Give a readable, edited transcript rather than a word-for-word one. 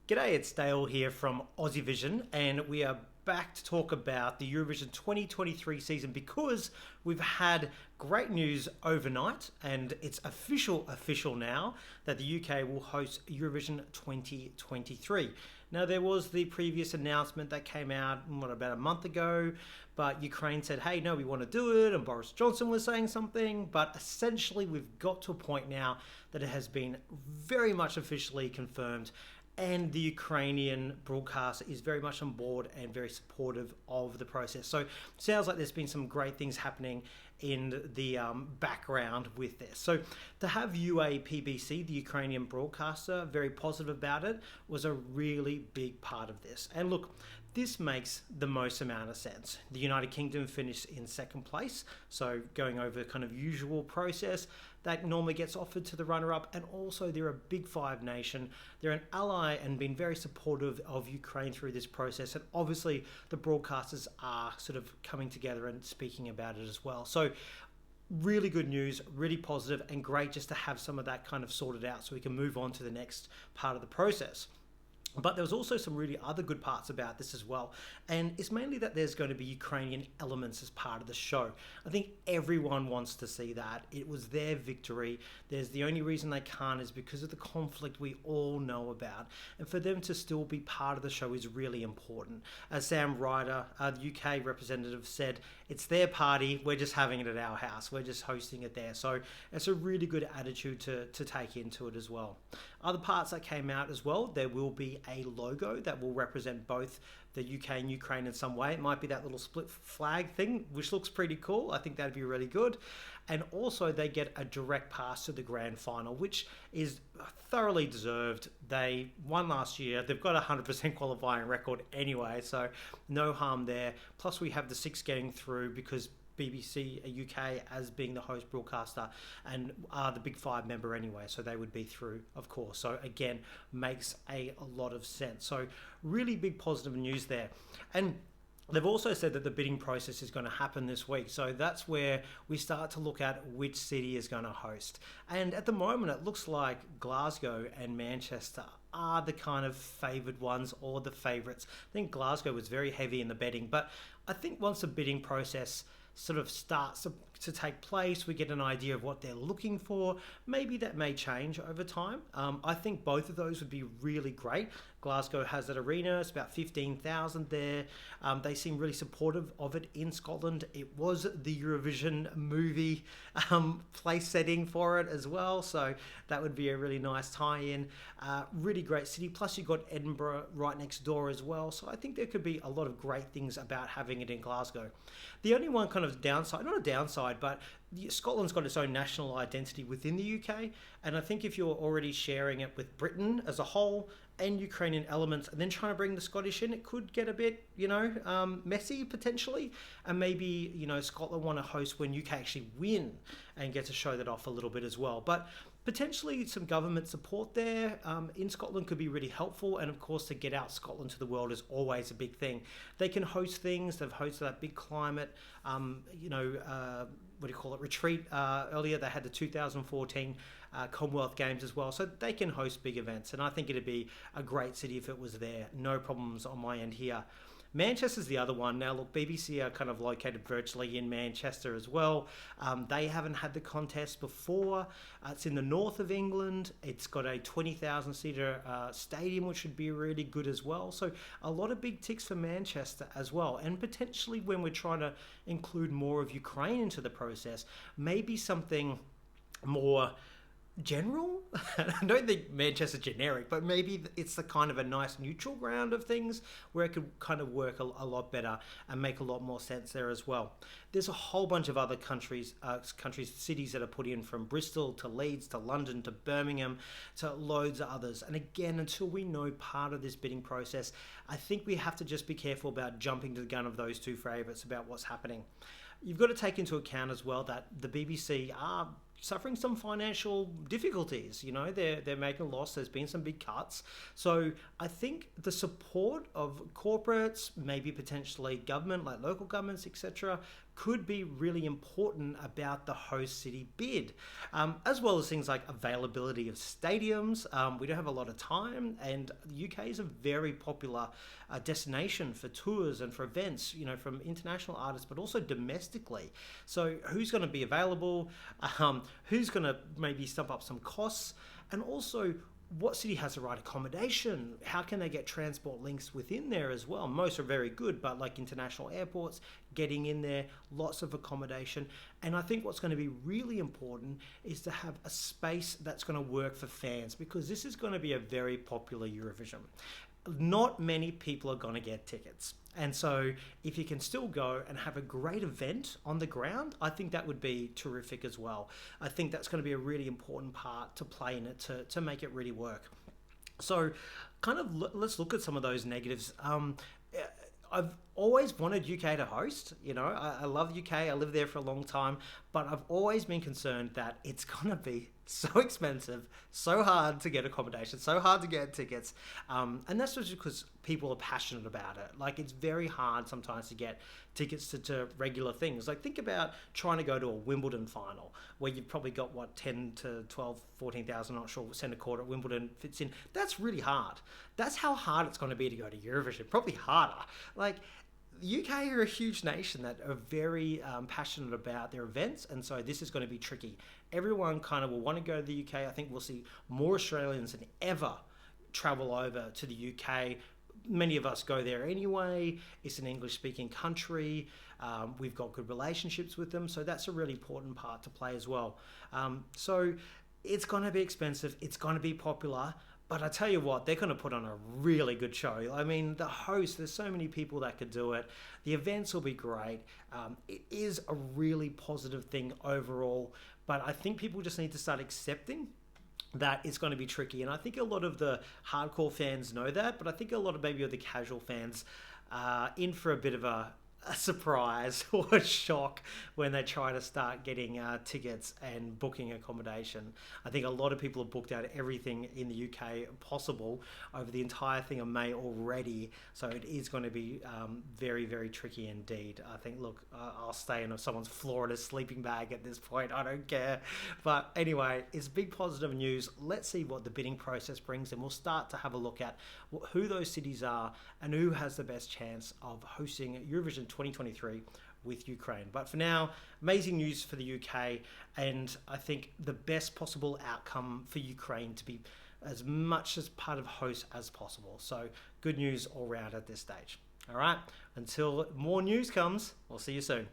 G'day, it's Dale here from Aussievision, and we are back to talk about the Eurovision 2023 season because we've had great news overnight, and it's official now that the UK will host Eurovision 2023. Now, there was the previous announcement that came out, about a month ago, but Ukraine said, hey, no, we want to do it, and Boris Johnson was saying something, but essentially we've got to a point now that it has been very much officially confirmed, and the Ukrainian broadcaster is very much on board and very supportive of the process. So it sounds like there's been some great things happening in the background with this. So to have UAPBC, the Ukrainian broadcaster, very positive about it, was a really big part of this. And look, this makes the most amount of sense. The United Kingdom finished in second place, so going over kind of usual process that normally gets offered to the runner-up, and also they're a Big Five nation. They're an ally and been very supportive of Ukraine through this process, and obviously the broadcasters are sort of coming together and speaking about it as well. So really good news, really positive, and great just to have some of that kind of sorted out so we can move on to the next part of the process. But there was also some really other good parts about this as well. And it's mainly that there's going to be Ukrainian elements as part of the show. I think everyone wants to see that. It was their victory. There's the only reason they can't is because of the conflict we all know about. And for them to still be part of the show is really important. As Sam Ryder, the UK representative, said, it's their party. We're just having it at our house. We're just hosting it there. So it's a really good attitude to take into it as well. Other parts that came out as well, there will be a logo that will represent both the UK and Ukraine in some way. It might be that little split flag thing, which looks pretty cool. I think that'd be really good. And also they get a direct pass to the grand final, which is thoroughly deserved. They won last year. They've got a 100% qualifying record anyway, so no harm there. Plus we have the 6 getting through because BBC UK as being the host broadcaster and are the Big Five member anyway, so they would be through, of course. So again, makes a lot of sense. So really big positive news there. And they've also said that the bidding process is going to happen this week. So that's where we start to look at which city is going to host. And at the moment, it looks like Glasgow and Manchester are the kind of favoured ones or the favourites. I think Glasgow was very heavy in the betting, but I think once the bidding process sort of starts to take place, we get an idea of what they're looking for. Maybe that may change over time. I think both of those would be really great. Glasgow has that arena. It's about 15,000 there. They seem really supportive of it in Scotland. It was the Eurovision movie place setting for it as well. So that would be a really nice tie-in. Really great city. Plus you've got Edinburgh right next door as well. So I think there could be a lot of great things about having it in Glasgow. The only one kind of downside, not a downside, but Scotland's got its own national identity within the UK, and I think if you're already sharing it with Britain as a whole and Ukrainian elements and then trying to bring the Scottish in, it could get a bit, messy potentially, and maybe, Scotland want to host when UK actually win and get to show that off a little bit as well. But potentially some government support there in Scotland could be really helpful, and of course to get out Scotland to the world is always a big thing. They can host things. They've hosted that big climate, retreat earlier. They had the 2014 Commonwealth Games as well, so they can host big events, and I think it'd be a great city if it was there. No problems on my end here. Manchester's the other one. Now, look, BBC are kind of located virtually in Manchester as well. They haven't had the contest before. It's in the north of England. It's got a 20,000-seater stadium, which would be really good as well. So a lot of big ticks for Manchester as well. And potentially when we're trying to include more of Ukraine into the process, maybe something more general. I don't think Manchester's generic, but maybe it's the kind of a nice neutral ground of things where it could kind of work a lot better and make a lot more sense there as well. There's a whole bunch of other cities that are put in, from Bristol to Leeds to London to Birmingham to loads of others. And again, until we know part of this bidding process, I think we have to just be careful about jumping to the gun of those two favourites about what's happening. You've got to take into account as well that the BBC are suffering some financial difficulties. They're making a loss. There's been some big cuts. So I think the support of corporates, maybe potentially government, like local governments, etc., could be really important about the host city bid, as well as things like availability of stadiums. We don't have a lot of time, and the UK is a very popular destination for tours and for events, from international artists, but also domestically. So who's going to be available? Who's going to maybe stump up some costs? And also, what city has the right accommodation? How can they get transport links within there as well? Most are very good, but like international airports, getting in there, lots of accommodation. And I think what's going to be really important is to have a space that's going to work for fans, because this is going to be a very popular Eurovision. Not many people are going to get tickets. And so if you can still go and have a great event on the ground, I think that would be terrific as well. I think that's going to be a really important part to play in it to make it really work. So let's look at some of those negatives. I've always wanted UK to host. I love UK. I lived there for a long time, but I've always been concerned that it's going to be so expensive, so hard to get accommodation, so hard to get tickets. And that's just because people are passionate about it. Like, it's very hard sometimes to get tickets to regular things. Like, think about trying to go to a Wimbledon final where you've probably got 10 to 12, 14,000, not sure, centre court at Wimbledon fits in. That's really hard. That's how hard it's going to be to go to Eurovision, probably harder. Like, the UK are a huge nation that are very passionate about their events, and so this is going to be tricky. Everyone kind of will want to go to the UK. I think we'll see more Australians than ever travel over to the UK. Many of us go there anyway. It's an English-speaking country. We've got good relationships with them, so that's a really important part to play as well. So it's going to be expensive. It's going to be popular. But I tell you what, they're going to put on a really good show. I mean, the host, there's so many people that could do it. The events will be great. It is a really positive thing overall. But I think people just need to start accepting that it's going to be tricky. And I think a lot of the hardcore fans know that. But I think a lot of maybe the casual fans are in for a bit of a surprise or a shock when they try to start getting tickets and booking accommodation. I think a lot of people have booked out everything in the UK possible over the entire thing of May already, so it is going to be very, very tricky indeed. I think, look, I'll stay in someone's Florida sleeping bag at this point. I don't care. But anyway, it's big positive news. Let's see what the bidding process brings, and we'll start to have a look at who those cities are and who has the best chance of hosting Eurovision 2023 with Ukraine. But for now, amazing news for the UK, and I think the best possible outcome for Ukraine to be as much as part of host as possible. So good news all round at this stage. All right, until more news comes, we'll see you soon.